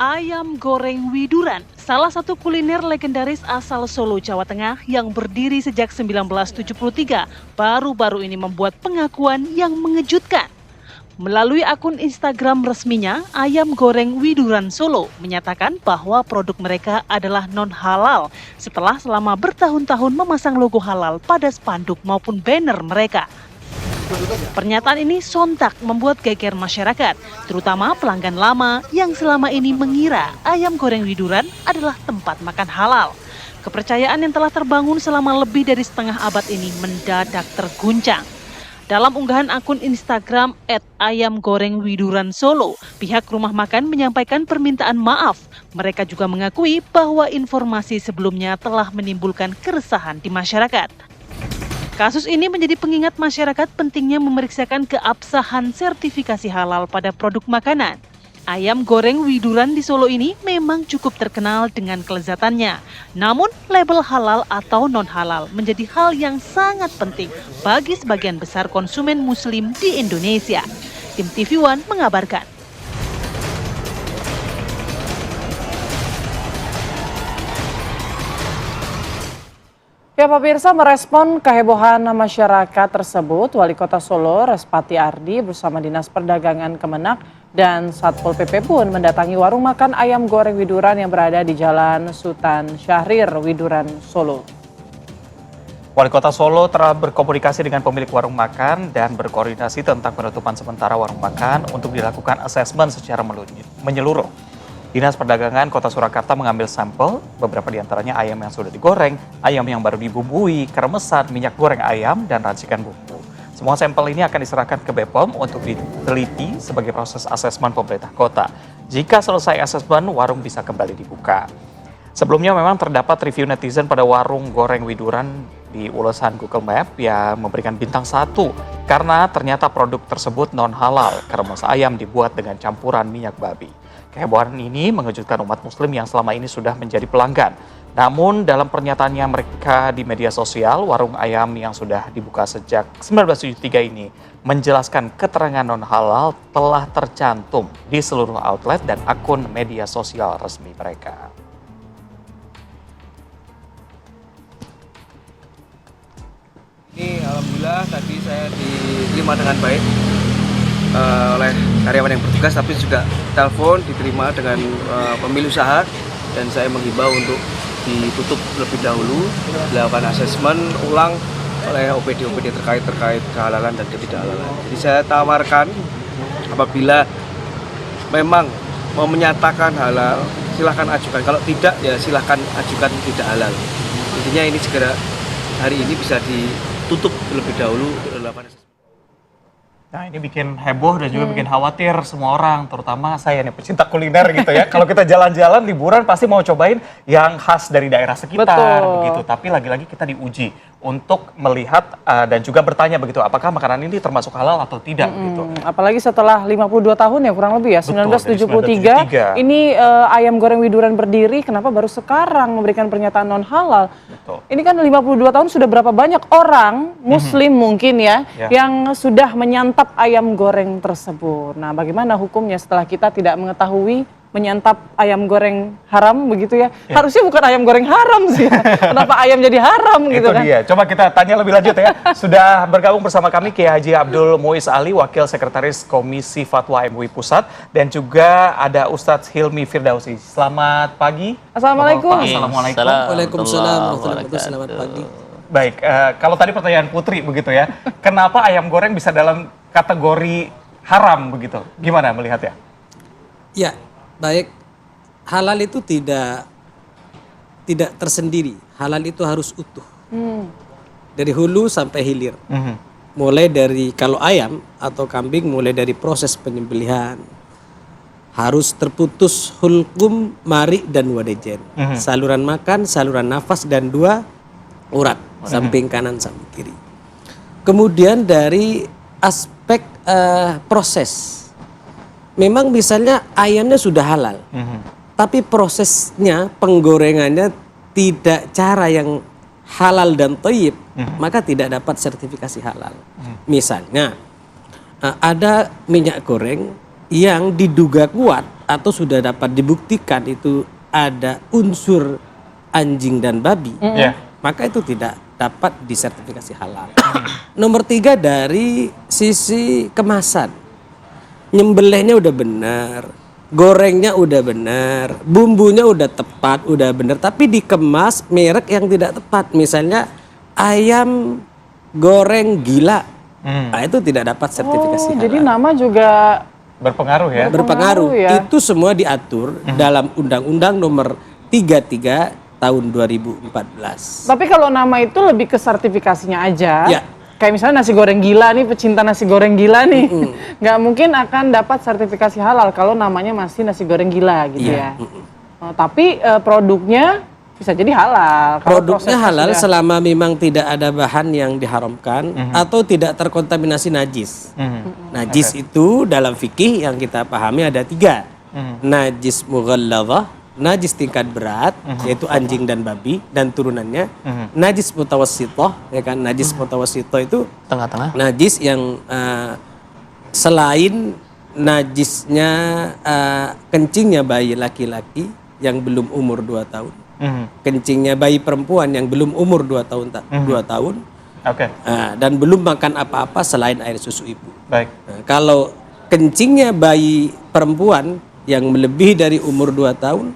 Ayam goreng Widuran, salah satu kuliner legendaris asal Solo, Jawa Tengah yang berdiri sejak 1973, baru-baru ini membuat pengakuan yang mengejutkan. Melalui akun Instagram resminya, Ayam Goreng Widuran Solo menyatakan bahwa produk mereka adalah non-halal setelah selama bertahun-tahun memasang logo halal pada spanduk maupun banner mereka. Pernyataan ini sontak membuat geger masyarakat, terutama pelanggan lama yang selama ini mengira ayam goreng Widuran adalah tempat makan halal. Kepercayaan yang telah terbangun selama lebih dari setengah abad ini mendadak terguncang. Dalam unggahan akun Instagram @ayamgorengwiduran_solo, pihak rumah makan menyampaikan permintaan maaf. Mereka juga mengakui bahwa informasi sebelumnya telah menimbulkan keresahan di masyarakat. Kasus ini menjadi pengingat masyarakat pentingnya memeriksakan keabsahan sertifikasi halal pada produk makanan. Ayam goreng Widuran di Solo ini memang cukup terkenal dengan kelezatannya. Namun, label halal atau non-halal menjadi hal yang sangat penting bagi sebagian besar konsumen muslim di Indonesia. Tim TV One mengabarkan. Ya, pemirsa, merespon kehebohan masyarakat tersebut, Wali Kota Solo Respati Ardi bersama Dinas Perdagangan Kemenak dan Satpol PP pun mendatangi warung makan ayam goreng Widuran yang berada di Jalan Sultan Syahrir, Widuran, Solo. Wali Kota Solo telah berkomunikasi dengan pemilik warung makan dan berkoordinasi tentang penutupan sementara warung makan untuk dilakukan asesmen secara menyeluruh. Dinas Perdagangan Kota Surakarta mengambil sampel, beberapa diantaranya ayam yang sudah digoreng, ayam yang baru dibumbui, kremesan, minyak goreng ayam, dan racikan bumbu. Semua sampel ini akan diserahkan ke BPOM untuk diteliti sebagai proses asesmen pemerintah kota. Jika selesai asesmen, warung bisa kembali dibuka. Sebelumnya memang terdapat review netizen pada warung goreng Widuran di ulasan Google Map yang memberikan bintang 1 karena ternyata produk tersebut non-halal, kremes ayam dibuat dengan campuran minyak babi. Kehebohan ini mengejutkan umat muslim yang selama ini sudah menjadi pelanggan. Namun dalam pernyataannya mereka di media sosial, warung ayam yang sudah dibuka sejak 1973 ini menjelaskan keterangan non-halal telah tercantum di seluruh outlet dan akun media sosial resmi mereka. Ini alhamdulillah tadi saya diterima dengan baik oleh karyawan yang bertugas, tapi juga telepon diterima dengan pemilik usaha, dan saya menghimbau untuk ditutup lebih dahulu, dilakukan asesmen ulang oleh OPD terkait kehalalan dan ketidakhalalan. Jadi saya tawarkan apabila memang mau menyatakan halal, silahkan ajukan. Kalau tidak, ya silahkan ajukan tidak halal. Intinya ini segera hari ini bisa ditutup terlebih dahulu untuk dilakukan asesmen. Nah, ini bikin heboh dan juga bikin khawatir semua orang, terutama saya nih pecinta kuliner gitu ya. Kalau kita jalan-jalan liburan pasti mau cobain yang khas dari daerah sekitar. Betul. Begitu. Tapi lagi-lagi kita diuji untuk melihat dan juga bertanya begitu, apakah makanan ini termasuk halal atau tidak gitu. Apalagi setelah 52 tahun ya kurang lebih ya, Betul, 1973 ini ayam goreng Widuran berdiri, kenapa baru sekarang memberikan pernyataan non halal? Betul. Ini kan 52 tahun sudah berapa banyak orang muslim mungkin ya yang sudah menyantap ayam goreng tersebut. Nah, bagaimana hukumnya setelah kita tidak mengetahui menyantap ayam goreng haram begitu ya? Harusnya bukan ayam goreng haram sih ya. Kenapa ayam jadi haram gitu Itu kan? dia. Coba kita tanya lebih lanjut ya. Sudah bergabung bersama kami Kiai Haji Abdul Muiz Ali, Wakil Sekretaris Komisi Fatwa MUI Pusat, dan juga ada Ustadz Hilmi Firdausi. Selamat pagi. Assalamualaikum. Assalamualaikum. Waalaikumsalam warahmatullahi wabarakatuh. Selamat pagi. Baik, kalau tadi pertanyaan Putri begitu ya, kenapa ayam goreng bisa dalam kategori haram begitu? Gimana melihatnya? Ya, baik. Halal itu tidak tersendiri. Halal itu harus utuh. Dari hulu sampai hilir. Mulai dari kalau ayam atau kambing, mulai dari proses penyembelihan. Harus terputus hulqum, mari dan wadejen. Saluran makan, saluran nafas, dan 2 urat. Samping kanan, samping kiri. Kemudian dari aspek proses. Memang misalnya ayamnya sudah halal. Tapi prosesnya, penggorengannya tidak cara yang halal dan thayyib, maka tidak dapat sertifikasi halal. Misalnya ada minyak goreng yang diduga kuat atau sudah dapat dibuktikan itu ada unsur anjing dan babi, Ya. maka itu tidak dapat disertifikasi halal. Nomor 3 dari sisi kemasan, nyembelihnya udah benar, gorengnya udah benar, bumbunya udah tepat, udah benar, tapi dikemas merek yang tidak tepat. Misalnya ayam goreng gila, nah, itu tidak dapat sertifikasi halal. Jadi nama juga Berpengaruh ya. Berpengaruh. ya. Itu semua diatur dalam Undang-Undang Nomor 33 tahun 2014. Tapi kalau nama itu lebih ke sertifikasinya aja. Ya. Kayak misalnya nasi goreng gila nih, pecinta nasi goreng gila nih. Nggak mungkin akan dapat sertifikasi halal kalau namanya masih nasi goreng gila gitu ya. Tapi produknya bisa jadi halal. Kalau Produknya prosesnya halal sudah- selama memang tidak ada bahan yang diharamkan atau tidak terkontaminasi najis. Najis itu dalam fikih yang kita pahami ada 3. Najis mughalladhah, najis tingkat berat, yaitu anjing dan babi dan turunannya. Najis mutawassithah, ya kan? Najis mutawassithah itu Tengah-tengah. najis yang selain najisnya kencingnya bayi laki-laki yang belum umur 2 tahun. Kencingnya bayi perempuan yang belum umur 2 tahun 2 tahun. Oke. Dan belum makan apa-apa selain air susu ibu. Baik. Nah, kalau kencingnya bayi perempuan yang melebihi dari umur 2 tahun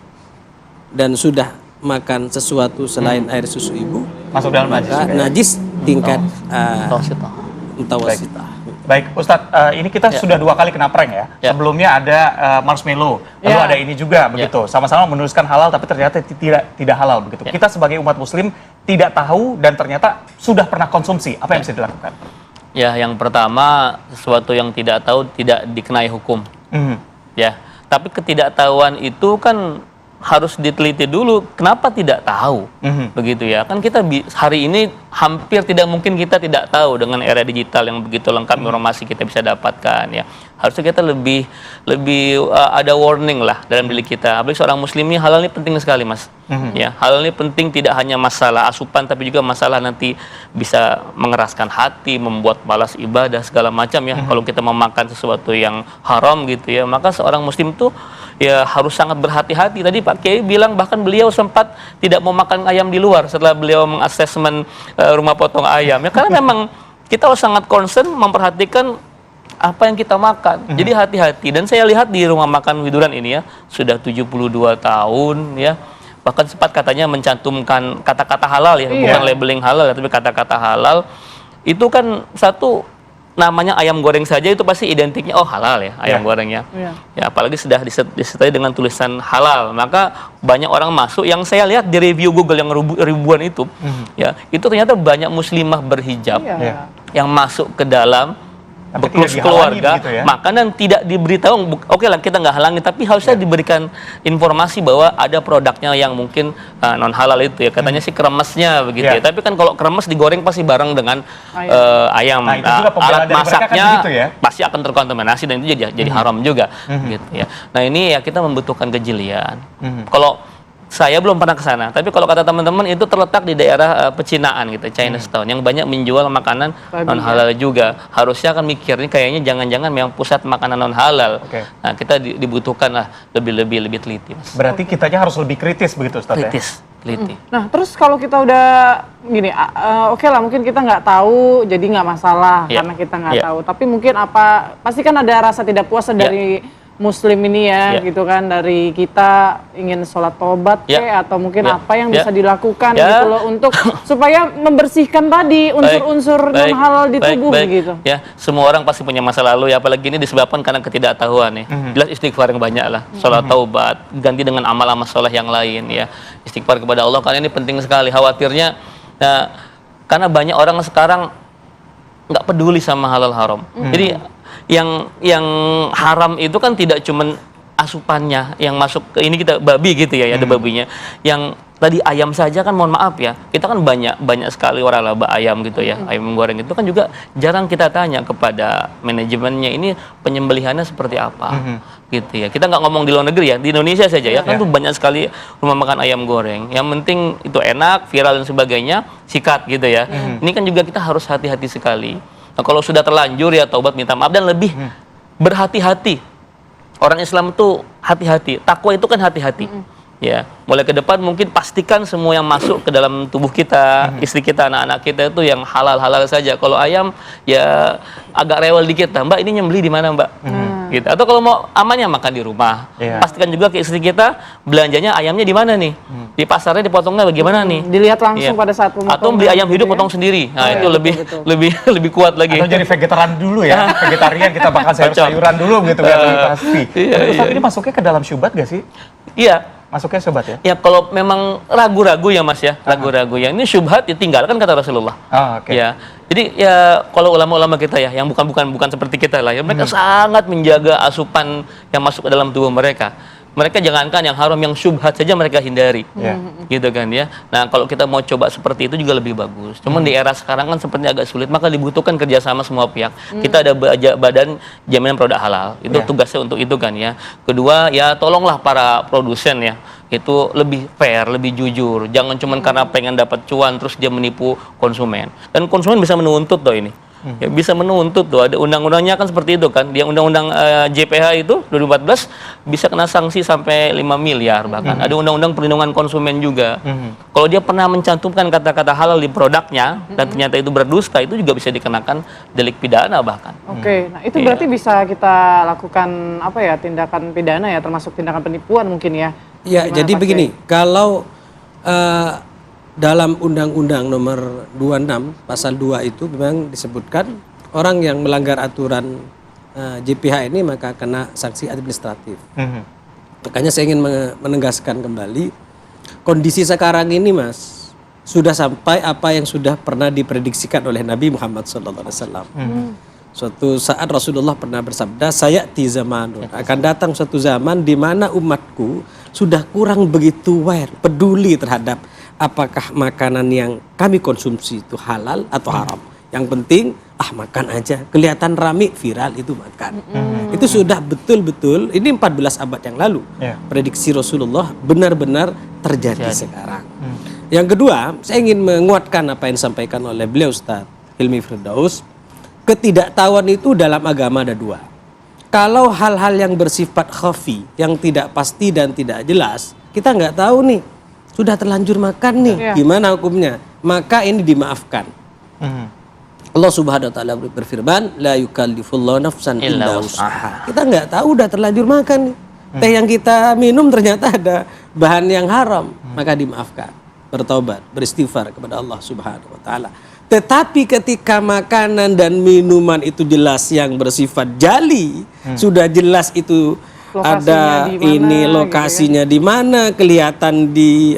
dan sudah makan sesuatu selain air susu ibu, Masuk dalam najis maka juga ya? najis tingkat Tawasithah. mutawassithah. Baik, Ustadz, ini kita sudah 2 kali kena prank ya. Ya. Sebelumnya ada marshmallow, lalu Ya. ada ini juga begitu. Sama-sama menuliskan halal tapi ternyata tidak halal begitu. Kita sebagai umat muslim tidak tahu dan ternyata sudah pernah konsumsi. Apa yang bisa dilakukan? Ya, yang pertama sesuatu yang tidak tahu tidak dikenai hukum. Ya, tapi ketidaktahuan itu kan harus diteliti dulu. Kenapa tidak tahu? Begitu ya. Kan kita hari ini hampir tidak mungkin kita tidak tahu dengan era digital yang begitu lengkap informasi kita bisa dapatkan ya. Harusnya kita lebih ada warning lah dalam diri kita. Apalagi seorang muslim ini halal ini penting sekali, Mas. Ya, halal ini penting tidak hanya masalah asupan tapi juga masalah nanti bisa mengeraskan hati, membuat malas ibadah segala macam ya. Kalau kita memakan sesuatu yang haram gitu ya, maka seorang muslim tuh ya harus sangat berhati-hati. Tadi Pak Kiai bilang bahkan beliau sempat tidak mau makan ayam di luar setelah beliau mengasesmen rumah potong ayam ya, karena memang kita harus sangat concern memperhatikan apa yang kita makan. Jadi hati-hati. Dan saya lihat di rumah makan Widuran ini ya sudah 72 tahun ya. Bahkan sempat katanya mencantumkan kata-kata halal ya, bukan labeling halal ya, tapi kata-kata halal. Itu kan satu, namanya ayam goreng saja itu pasti identiknya oh halal ya ayam gorengnya. Ya apalagi sudah disertai dengan tulisan halal, maka banyak orang masuk. Yang saya lihat di review Google yang ribuan itu, ya itu ternyata banyak muslimah berhijab yang masuk ke dalam Tapi beklus tidak dihalangi keluarga, begitu ya? makanan tidak diberitahu. Oke lah kita nggak halangi, tapi harusnya diberikan informasi bahwa ada produknya yang mungkin non halal itu ya. Katanya sih kremesnya begitu ya. Tapi kan kalau kremes digoreng pasti bareng dengan ayam. Nah, itu juga pembelaan Alat dari mereka kan masaknya begitu ya? pasti akan terkontaminasi dan itu jadi haram juga gitu ya. Nah ini ya kita membutuhkan kejelian. Kalau saya belum pernah ke sana, tapi kalau kata teman-teman itu terletak di daerah pecinaan gitu, Chinatown, yang banyak menjual makanan non halal juga. Harusnya kan mikir ini kayaknya jangan-jangan memang pusat makanan non halal. Nah kita dibutuhkan lah lebih teliti, Mas. Berarti kitanya harus lebih kritis begitu, Ustadz ya? Teliti. Nah, terus kalau kita udah gini, oke lah mungkin kita nggak tahu, jadi nggak masalah karena kita nggak tahu. Tapi mungkin pasti kan ada rasa tidak puas dari Muslim ini ya, gitu kan, dari kita ingin sholat tobat atau mungkin apa yang bisa dilakukan gitu loh untuk supaya membersihkan tadi unsur-unsur non halal di tubuh gitu. Ya, semua orang pasti punya masa lalu ya, apalagi ini disebabkan karena ketidaktahuan ya. Jelas istighfar yang banyak lah, sholat taubat, ganti dengan amal-amal soleh yang lain ya. Istighfar kepada Allah karena ini penting sekali. Khawatirnya karena banyak orang sekarang nggak peduli sama halal haram. Jadi yang haram itu kan tidak cuman asupannya yang masuk ke ini kita babi gitu ya, ada babinya. Yang tadi ayam saja kan mohon maaf ya, kita kan banyak sekali waralaba ayam gitu ya, ayam goreng itu kan juga jarang kita tanya kepada manajemennya ini penyembelihannya seperti apa gitu ya. Kita nggak ngomong di luar negeri ya, di Indonesia saja ya kan tuh banyak sekali rumah makan ayam goreng. Yang penting itu enak, viral dan sebagainya, sikat gitu ya. Ini kan juga kita harus hati-hati sekali. Nah, kalau sudah terlanjur ya taubat minta maaf dan lebih berhati-hati. Orang Islam itu hati-hati. Takwa itu kan hati-hati. Ya, mulai ke depan mungkin pastikan semua yang masuk ke dalam tubuh kita, istri kita, anak-anak kita itu yang halal-halal saja. Kalau ayam ya agak rewel dikit, Mbak ini nyembeli di mana Mbak? Gitu. Atau kalau mau amannya makan di rumah. Pastikan juga ke istri kita belanjanya ayamnya di mana nih? Di pasarnya dipotongnya bagaimana nih? Dilihat langsung pada saat pemotongan. Atau beli ayam hidup potong sendiri. Nah, itu lebih kuat lagi. Atau jadi vegetarian dulu ya, vegetarian kita makan sayur-sayuran dulu gitu kan lebih pasti. Tapi ini masuknya ke dalam syubhat gak sih? Iya. Masuknya syubhat ya? Ya kalau memang ragu-ragu ya Mas ya, ragu-ragu yang ini syubhat ditinggalkan kata Rasulullah. Ya. Jadi ya kalau ulama-ulama kita ya yang bukan seperti kita lah ya, mereka sangat menjaga asupan yang masuk ke dalam tubuh mereka. Mereka jangankan yang haram, yang syubhat saja mereka hindari. Gitu kan ya. Nah, kalau kita mau coba seperti itu juga lebih bagus. Cuman di era sekarang kan sepertinya agak sulit, maka dibutuhkan kerjasama semua pihak. Kita ada badan jaminan produk halal. Itu tugasnya untuk itu kan ya. Kedua, ya tolonglah para produsen ya. Itu lebih fair, lebih jujur. Jangan cuman karena pengen dapat cuan terus dia menipu konsumen. Dan konsumen bisa menuntut loh ini. Ya, bisa menuntut tuh, ada undang-undangnya kan seperti itu kan. Dia undang-undang JPH itu 2014 bisa kena sanksi sampai 5 miliar bahkan. Ada undang-undang perlindungan konsumen juga. Kalau dia pernah mencantumkan kata-kata halal di produknya dan ternyata itu berdusta, itu juga bisa dikenakan delik pidana bahkan. Oke, nah itu berarti bisa kita lakukan apa ya, tindakan pidana ya, termasuk tindakan penipuan mungkin ya. Ya, jadi begini, kalau dalam Undang-Undang nomor 26 pasal 2 itu memang disebutkan orang yang melanggar aturan JPH ini maka kena sanksi administratif. Makanya saya ingin menegaskan kembali kondisi sekarang ini Mas sudah sampai apa yang sudah pernah diprediksikan oleh Nabi Muhammad SAW. Suatu saat Rasulullah pernah bersabda, sayati zamanun, akan datang suatu zaman di mana umatku sudah kurang begitu peduli terhadap apakah makanan yang kami konsumsi itu halal atau haram. Yang penting makan aja, kelihatan rame viral itu makan. Itu sudah betul-betul, ini 14 abad yang lalu. Prediksi Rasulullah benar-benar terjadi sekarang. Yang kedua, saya ingin menguatkan apa yang disampaikan oleh beliau Ustaz Hilmi Firdaus. Ketidaktahuan itu dalam agama ada dua. Kalau hal-hal yang bersifat khafi, yang tidak pasti dan tidak jelas, kita nggak tahu nih, sudah terlanjur makan nih, gimana hukumnya? Maka ini dimaafkan. Allah Subhanahu wa taala berfirman, la yukallifullahu nafsan illa wus'aha. Kita nggak tahu udah terlanjur makan nih. Teh yang kita minum ternyata ada bahan yang haram, maka dimaafkan. Bertobat, beristighfar kepada Allah Subhanahu wa taala. Tetapi ketika makanan dan minuman itu jelas yang bersifat jali, sudah jelas itu lokasinya ada ini lokasinya gitu ya, di mana, kelihatan di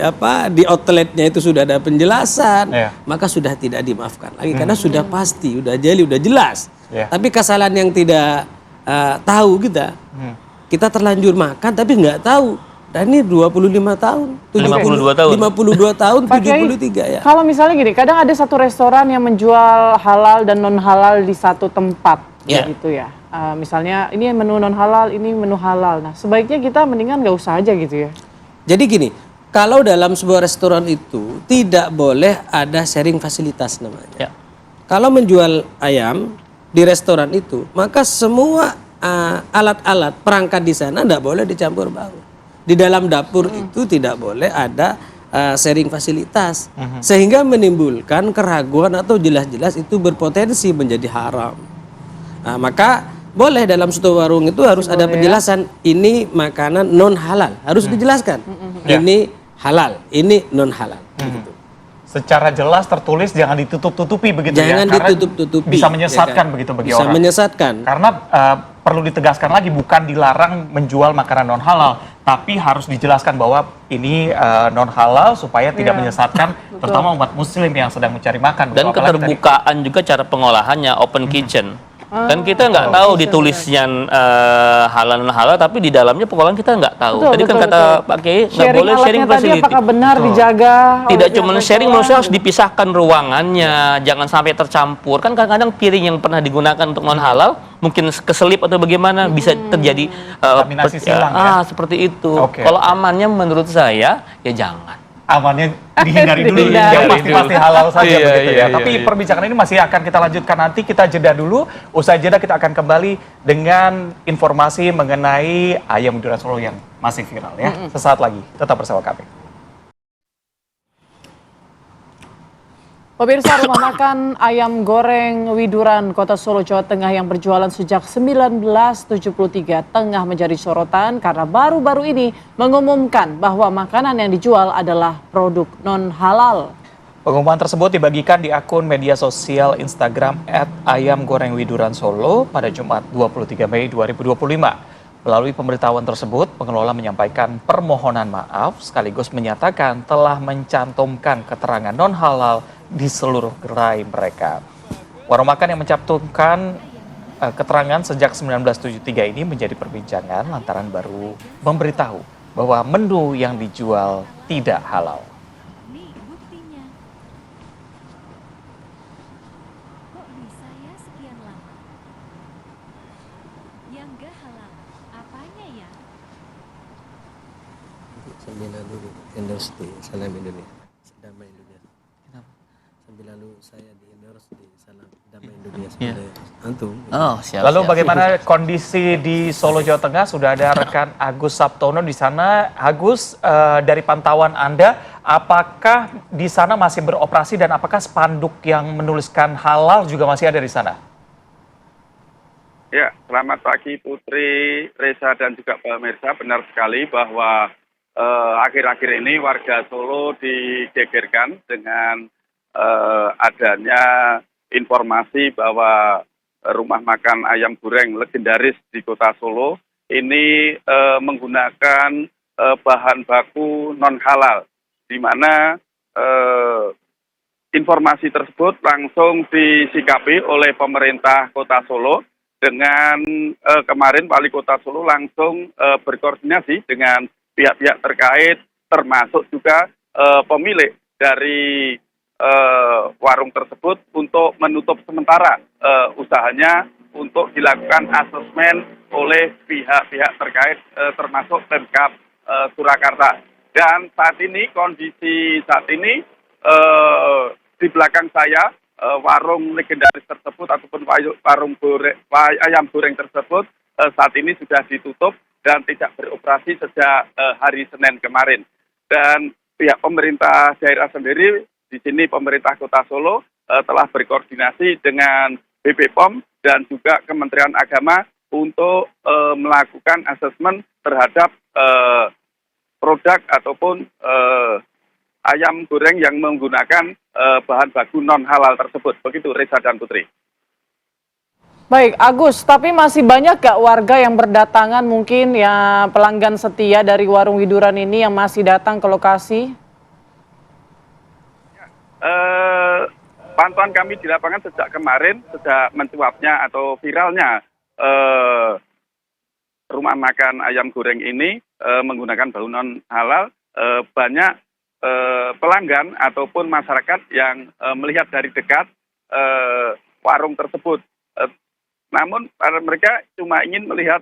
outletnya itu sudah ada penjelasan, maka sudah tidak dimaafkan lagi karena sudah pasti, udah jeli, udah jelas. Tapi kesalahan yang tidak tahu kita terlanjur makan tapi nggak tahu. Dan ini 25 tahun, 52 tahun, 73 ya. Kalau misalnya gini, kadang ada satu restoran yang menjual halal dan non halal di satu tempat, gitu ya. Misalnya ini menu non halal, ini menu halal. Nah, sebaiknya kita mendingan nggak usah aja gitu ya. Jadi gini, kalau dalam sebuah restoran itu tidak boleh ada sharing fasilitas namanya. Kalau menjual ayam di restoran itu, maka semua alat-alat perangkat di sana tidak boleh dicampur baur. Di dalam dapur itu tidak boleh ada sharing fasilitas, sehingga menimbulkan keraguan atau jelas-jelas itu berpotensi menjadi haram. Nah, maka boleh dalam suatu warung itu harus ada penjelasan, ini makanan non halal, harus dijelaskan. Ini halal, ini non halal. Gitu. Secara jelas tertulis, jangan ditutup-tutupi begitu jangan ya. Karena ditutup-tutupi. Bisa menyesatkan begitu bagi orang. Bisa menyesatkan. Karena perlu ditegaskan lagi, bukan dilarang menjual makanan non halal, tapi harus dijelaskan bahwa ini non halal supaya tidak menyesatkan, terutama umat muslim yang sedang mencari makan. Dan keterbukaan juga cara pengolahannya, open kitchen. Dan kita nggak tahu ditulisnya halal non halal, tapi di dalamnya pengolahan kita nggak tahu. Tadi kan kata Pak Kiai nggak boleh sharing facility. Apakah benar dijaga? Tidak cuma sharing, maksudnya harus dipisahkan ruangannya, jangan sampai tercampur. Kan kadang-kadang piring yang pernah digunakan untuk non halal mungkin keselip atau bagaimana bisa terjadi kontaminasi silang ya. Seperti itu. Kalau amannya menurut saya ya jangan. amannya dihindari dulu, Dihindari. yang pasti halal saja Iya, begitu ya. iya, Tapi iya. perbincangan ini masih akan kita lanjutkan nanti, kita jeda dulu. Usai jeda kita akan kembali dengan informasi mengenai ayam widuran Solo yang masih viral ya. Sesaat lagi, tetap bersama kami. Pemirsa, rumah makan ayam goreng Widuran Kota Solo, Jawa Tengah yang berjualan sejak 1973 tengah menjadi sorotan karena baru-baru ini mengumumkan bahwa makanan yang dijual adalah produk non-halal. Pengumuman tersebut dibagikan di akun media sosial Instagram @ayamgorengwiduran_solo pada Jumat 23 Mei 2025. Melalui pemberitahuan tersebut, pengelola menyampaikan permohonan maaf sekaligus menyatakan telah mencantumkan keterangan non-halal di seluruh gerai mereka. Warung makan yang mencantumkan keterangan sejak 1973 ini menjadi perbincangan lantaran baru memberitahu bahwa menu yang dijual tidak halal. Nih buktinya. Kok bisa ya sekian lama? Yang gak halal, apanya ya? Sambil lalu endorse di Salam Indonesia, Damai Indonesia. Sambil lalu saya di endorse di Salam Damai Indonesia. Antum. Oh, siap. Lalu siap. bagaimana kondisi di Solo, Jawa Tengah? Sudah ada rekan Agus Sabtono di sana. Agus, dari pantauan Anda, apakah di sana masih beroperasi dan apakah spanduk yang menuliskan halal juga masih ada di sana? Ya, selamat pagi Putri, Reza dan juga pemirsa. Benar sekali bahwa akhir-akhir ini warga Solo digegerkan dengan adanya informasi bahwa rumah makan ayam goreng legendaris di Kota Solo ini menggunakan bahan baku non halal, di mana informasi tersebut langsung disikapi oleh pemerintah Kota Solo dengan kemarin Wali Kota Solo langsung berkoordinasi dengan pihak-pihak terkait, termasuk juga pemilik dari warung tersebut untuk menutup sementara usahanya untuk dilakukan asesmen oleh pihak-pihak terkait termasuk Pemkab Surakarta. Dan saat ini kondisi saat ini di belakang saya warung legendaris tersebut ataupun warung ayam goreng tersebut saat ini sudah ditutup dan tidak beroperasi sejak hari Senin kemarin. Dan pihak pemerintah daerah sendiri di sini pemerintah Kota Solo telah berkoordinasi dengan BPOM dan juga Kementerian Agama untuk melakukan asesmen terhadap produk ataupun ayam goreng yang menggunakan bahan baku non halal tersebut. Begitu Reza dan Putri. Baik, Agus, tapi masih banyak gak warga yang berdatangan mungkin ya pelanggan setia dari warung Widuran ini yang masih datang ke lokasi? Pantauan kami di lapangan sejak kemarin, sejak mencuapnya atau viralnya rumah makan ayam goreng ini menggunakan bahan non halal, banyak pelanggan ataupun masyarakat yang melihat dari dekat warung tersebut. Namun mereka cuma ingin melihat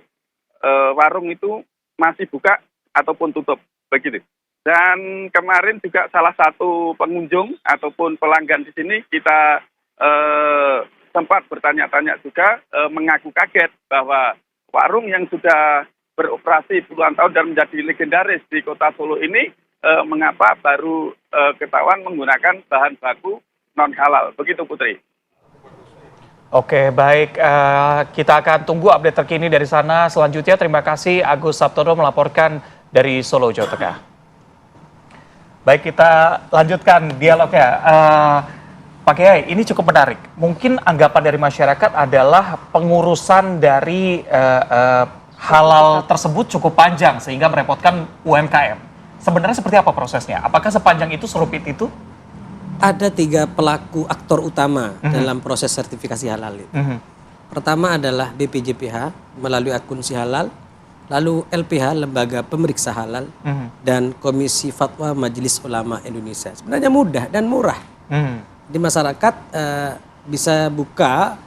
warung itu masih buka ataupun tutup, begitu. Dan kemarin juga salah satu pengunjung ataupun pelanggan di sini kita sempat bertanya-tanya juga mengaku kaget bahwa warung yang sudah beroperasi puluhan tahun dan menjadi legendaris di Kota Solo ini mengapa baru ketahuan menggunakan bahan baku non halal. Begitu Putri. Oke, baik. Kita akan tunggu update terkini dari sana. Selanjutnya, terima kasih Agus Sabtono melaporkan dari Solo, Jawa Tengah. Baik, kita lanjutkan dialognya. Pak Kiai, ini cukup menarik. Mungkin anggapan dari masyarakat adalah pengurusan dari halal tersebut cukup panjang sehingga merepotkan UMKM. Sebenarnya seperti apa prosesnya? Apakah sepanjang itu, serumit itu? Ada 3 pelaku aktor utama dalam proses sertifikasi halal itu. Pertama adalah BPJPH melalui akun Si Halal, lalu LPH Lembaga Pemeriksa Halal, dan Komisi Fatwa Majelis Ulama Indonesia. Sebenarnya mudah dan murah. Di masyarakat bisa buka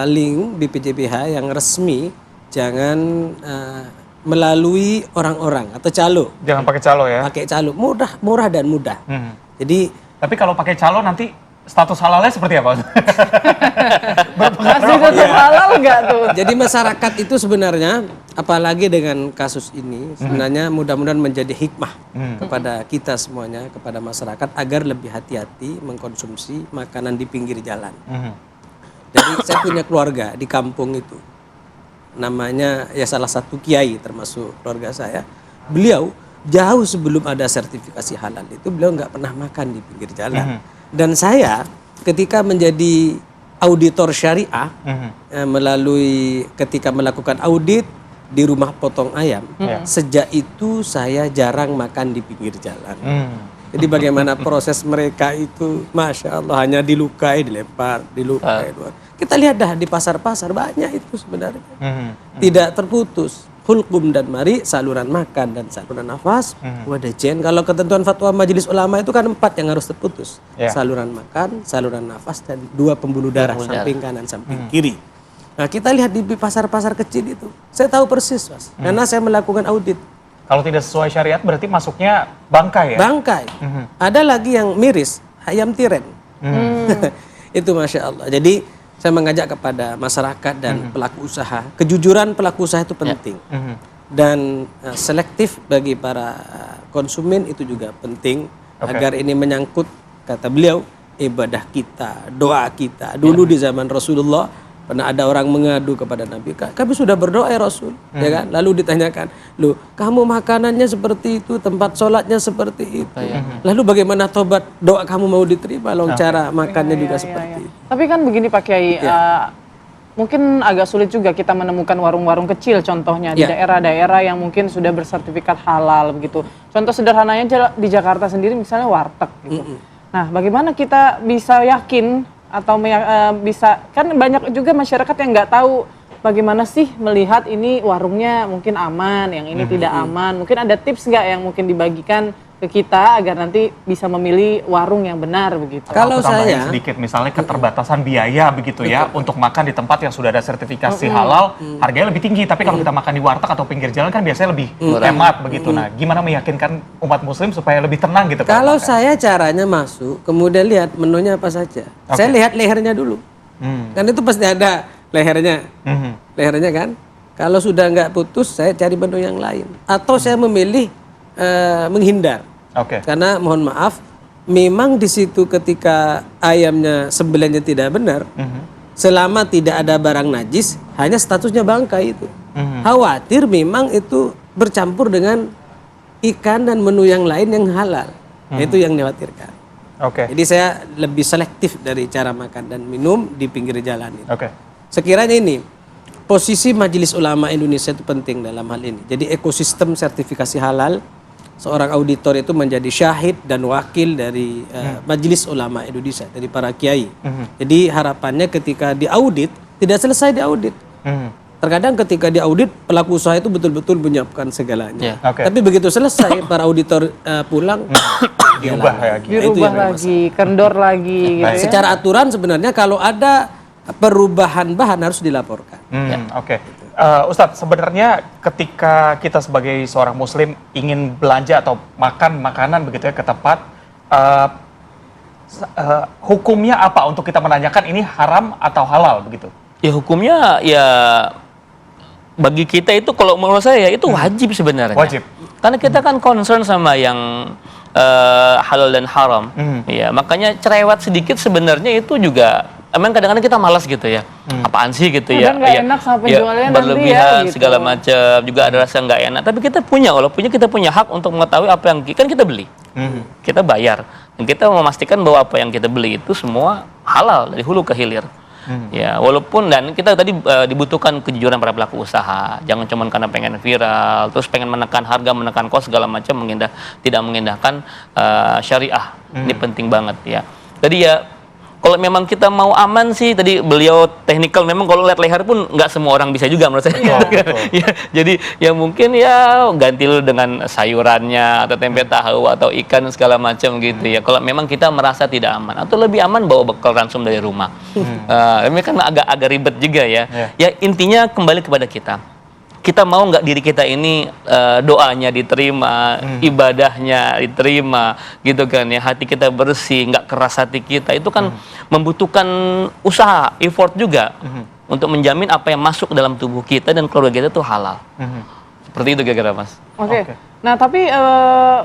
link BPJPH yang resmi, jangan melalui orang-orang atau calo. Jangan pakai calo ya. Pakai calo, murah dan mudah. Jadi Tapi kalau pakai calo nanti status halalnya seperti apa? Masih tetap halal nggak tuh? Jadi masyarakat itu sebenarnya, apalagi dengan kasus ini, sebenarnya mudah-mudahan menjadi hikmah kepada kita semuanya, kepada masyarakat agar lebih hati-hati mengkonsumsi makanan di pinggir jalan. Jadi saya punya keluarga di kampung itu, namanya ya salah satu kiai termasuk keluarga saya. Beliau jauh sebelum ada sertifikasi halal itu beliau nggak pernah makan di pinggir jalan. Dan saya ketika menjadi auditor syariah melalui ketika melakukan audit di rumah potong ayam, sejak itu saya jarang makan di pinggir jalan. Jadi bagaimana proses mereka itu, masya Allah, hanya dilukai, dilempar, dilukai. Kita lihat dah di pasar-pasar banyak itu sebenarnya, tidak terputus. Hulqum dan mari, saluran makan dan saluran nafas, wadajen. Kalau ketentuan fatwa Majelis Ulama itu kan 4 yang harus terputus. Saluran makan, saluran nafas, dan 2 pembuluh darah, samping kanan, samping kiri. Nah kita lihat di pasar-pasar kecil itu, saya tahu persis Mas, karena saya melakukan audit. Kalau tidak sesuai syariat berarti masuknya bangkai ya? Bangkai. Ada lagi yang miris, ayam tiren. Itu Masya Allah. Jadi saya mengajak kepada masyarakat dan pelaku usaha, kejujuran pelaku usaha itu penting. Dan selektif bagi para konsumen itu juga penting, agar ini menyangkut, kata beliau, ibadah kita, doa kita. Dulu di zaman Rasulullah pernah ada orang mengadu kepada Nabi, kami sudah berdoa ya Rasul, ya kan? Lalu ditanyakan, loh kamu makanannya seperti itu, tempat sholatnya seperti itu, lalu bagaimana tobat doa kamu mau diterima? Lalu cara makannya juga seperti itu. Tapi kan begini Pak Kiai, mungkin agak sulit juga kita menemukan warung-warung kecil contohnya di daerah-daerah yang mungkin sudah bersertifikat halal begitu. Contoh sederhananya di Jakarta sendiri misalnya warteg gitu. Nah, bagaimana kita bisa yakin atau bisa, kan banyak juga masyarakat yang nggak tahu bagaimana sih melihat ini warungnya mungkin aman, yang ini tidak aman. Mungkin ada tips nggak yang mungkin dibagikan ke kita agar nanti bisa memilih warung yang benar begitu. Kalau saya sedikit, misalnya keterbatasan biaya begitu ya, untuk makan di tempat yang sudah ada sertifikasi halal, harganya lebih tinggi. Tapi kalau kita makan di warteg atau pinggir jalan kan biasanya lebih hemat begitu. Nah, gimana meyakinkan umat muslim supaya lebih tenang gitu? Kalau saya caranya masuk, kemudian lihat menunya apa saja. Saya lihat lehernya dulu. Kan itu pasti ada lehernya. Lehernya kan. Kalau sudah nggak putus, saya cari menu yang lain. Atau saya memilih menghindar. Karena mohon maaf, memang di situ ketika ayamnya sembelihnya tidak benar, selama tidak ada barang najis, hanya statusnya bangkai itu. Khawatir memang itu bercampur dengan ikan dan menu yang lain yang halal. Itu yang dikhawatirkan. Jadi saya lebih selektif dari cara makan dan minum di pinggir jalan itu. Sekiranya ini posisi Majelis Ulama Indonesia itu penting dalam hal ini. Jadi ekosistem sertifikasi halal, seorang auditor itu menjadi syahid dan wakil dari Majelis Ulama Indonesia, dari para kiai. Jadi harapannya ketika diaudit, tidak selesai diaudit. Terkadang ketika diaudit, pelaku usaha itu betul-betul menyiapkan segalanya. Tapi begitu selesai, para auditor pulang, dirubah lagi, kendor lagi. Gitu secara aturan sebenarnya kalau ada perubahan bahan harus dilaporkan. Ustadz, sebenarnya ketika kita sebagai seorang muslim ingin belanja atau makan makanan begitu ya ke tempat, hukumnya apa untuk kita menanyakan ini haram atau halal begitu? Ya hukumnya ya bagi kita itu kalau menurut saya itu wajib sebenarnya. Wajib. Karena kita kan concern sama yang halal dan haram. Ya, makanya cerewet sedikit sebenarnya itu juga emang kadang-kadang kita malas gitu ya. Apaan sih gitu ya. Nggak enak sama penjualnya berlebihan gitu. segala macam, juga ada rasa nggak enak. Tapi kita punya, kita punya hak untuk mengetahui apa yang kan kita beli. Kita bayar. Dan kita memastikan bahwa apa yang kita beli itu semua halal dari hulu ke hilir. Ya, walaupun dan kita tadi dibutuhkan kejujuran para pelaku usaha. Jangan cuma karena pengen viral, terus pengen menekan harga, menekan kos segala macam, tidak mengindahkan syariah. Ini penting banget ya. Jadi ya kalau memang kita mau aman sih, tadi beliau teknikal, memang kalau lihat leher pun nggak semua orang bisa juga menurut saya. Ya, jadi ya mungkin ya ganti lu dengan sayurannya atau tempe tahu atau ikan segala macam gitu ya. Kalau memang kita merasa tidak aman atau lebih aman bawa bekal ransum dari rumah. Ini kan agak ribet juga ya. Ya intinya kembali kepada kita. kita mau nggak diri kita ini doanya diterima, ibadahnya diterima, gitu kan ya, hati kita bersih, nggak keras hati kita, itu kan membutuhkan usaha, effort juga untuk menjamin apa yang masuk dalam tubuh kita dan keluarga kita itu halal. Seperti itu kira-kira, Mas. Oke. Nah, tapi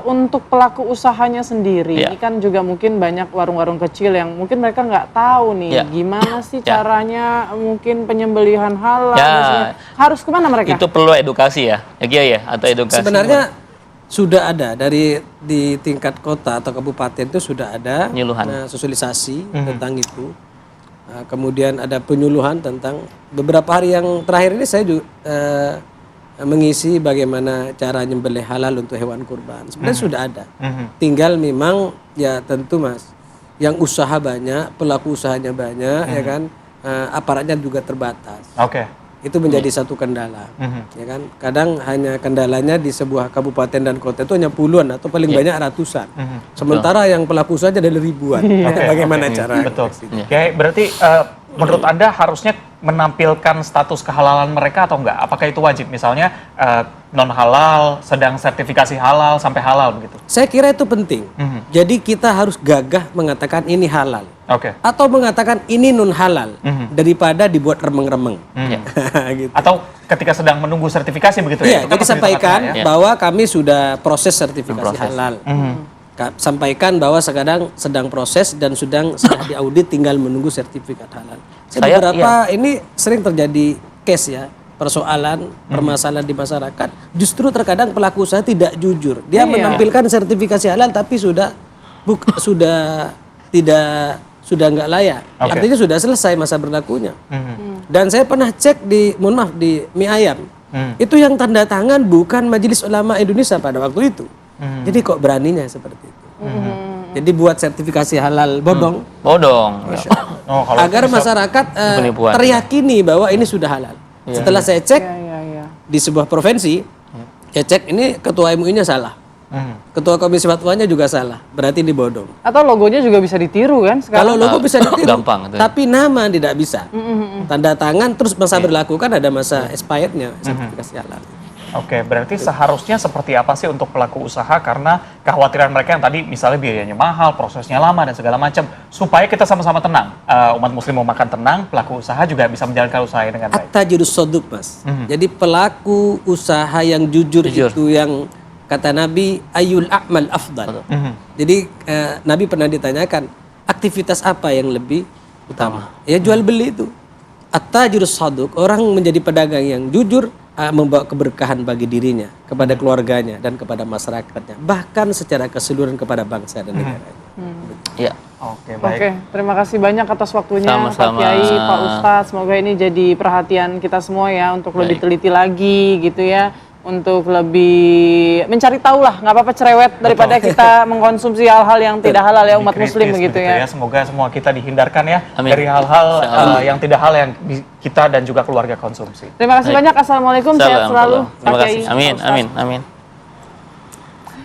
untuk pelaku usahanya sendiri, ini kan juga mungkin banyak warung-warung kecil yang mungkin mereka nggak tahu nih gimana sih caranya mungkin penyembelihan halal, maksudnya harus kemana mereka? Itu perlu edukasi ya, ya atau edukasi. Sebenarnya sudah ada di tingkat kota atau kabupaten itu sudah ada sosialisasi tentang itu. Kemudian ada penyuluhan tentang beberapa hari yang terakhir ini saya juga mengisi bagaimana cara nyembelih halal untuk hewan kurban. Sebenarnya sudah ada. Tinggal memang ya tentu Mas, yang usaha banyak, pelaku usahanya banyak, ya kan, aparatnya juga terbatas. Itu menjadi satu kendala, ya kan. Kadang hanya kendalanya di sebuah kabupaten dan kota itu hanya puluhan atau paling banyak ratusan. Sementara yang pelaku usahanya ada ribuan. Bagaimana cara? Betul. Berarti menurut Anda harusnya menampilkan status kehalalan mereka atau enggak? Apakah itu wajib? Misalnya non halal, sedang sertifikasi halal, sampai halal begitu? Saya kira itu penting. Jadi kita harus gagah mengatakan ini halal. Atau mengatakan ini non halal daripada dibuat remeng-remeng. Gitu. Atau ketika sedang menunggu sertifikasi begitu ya? Jadi sampaikan bahwa kami sudah proses sertifikasi halal. Sampaikan bahwa sekarang sedang proses dan sudah diaudit, tinggal menunggu sertifikat halal. Beberapa ini sering terjadi case ya, persoalan, permasalahan di masyarakat. Justru terkadang pelaku usaha tidak jujur. Dia menampilkan sertifikasi halal tapi sudah nggak layak. Artinya sudah selesai masa berlakunya. Dan saya pernah cek di mie ayam. Itu yang tanda tangan bukan Majelis Ulama Indonesia pada waktu itu. Jadi kok beraninya seperti itu. Jadi buat sertifikasi halal bodong. Agar masyarakat teriyakini bahwa ini sudah halal. Setelah saya cek di sebuah provinsi, saya cek ini ketua MUI-nya salah. Ketua komisi fatwanya juga salah, berarti ini bodong. Atau logonya juga bisa ditiru kan sekarang? Kalau logo bisa ditiru, gampang, tapi nama tidak bisa. Tanda tangan terus masa berlaku, kan ada masa expirednya sertifikasi halal. Berarti seharusnya seperti apa sih untuk pelaku usaha, karena kekhawatiran mereka yang tadi misalnya biayanya mahal, prosesnya lama dan segala macam, supaya kita sama-sama tenang, umat muslim mau makan tenang, pelaku usaha juga bisa menjalankan usahanya dengan baik. At-tajirus shaduk, Mas. Jadi pelaku usaha yang jujur itu yang kata Nabi ayul a'mal afdal. Jadi Nabi pernah ditanyakan aktivitas apa yang lebih utama? Ya jual beli itu. At-tajirus shaduk, orang menjadi pedagang yang jujur membawa keberkahan bagi dirinya, kepada keluarganya dan kepada masyarakatnya, bahkan secara keseluruhan kepada bangsa dan negaranya. Oke, terima kasih banyak atas waktunya Pak Kiai, Pak Ustadz. Semoga ini jadi perhatian kita semua ya, untuk lebih teliti lagi gitu ya, untuk lebih mencari tahu lah, nggak apa-apa cerewet daripada kita mengkonsumsi hal-hal yang tidak halal ya, umat muslim begitu ya. Semoga semua kita dihindarkan ya dari hal-hal yang tidak halal yang kita dan juga keluarga konsumsi. Terima kasih banyak. Assalamualaikum, sehat selalu Pak Kiai. Amin.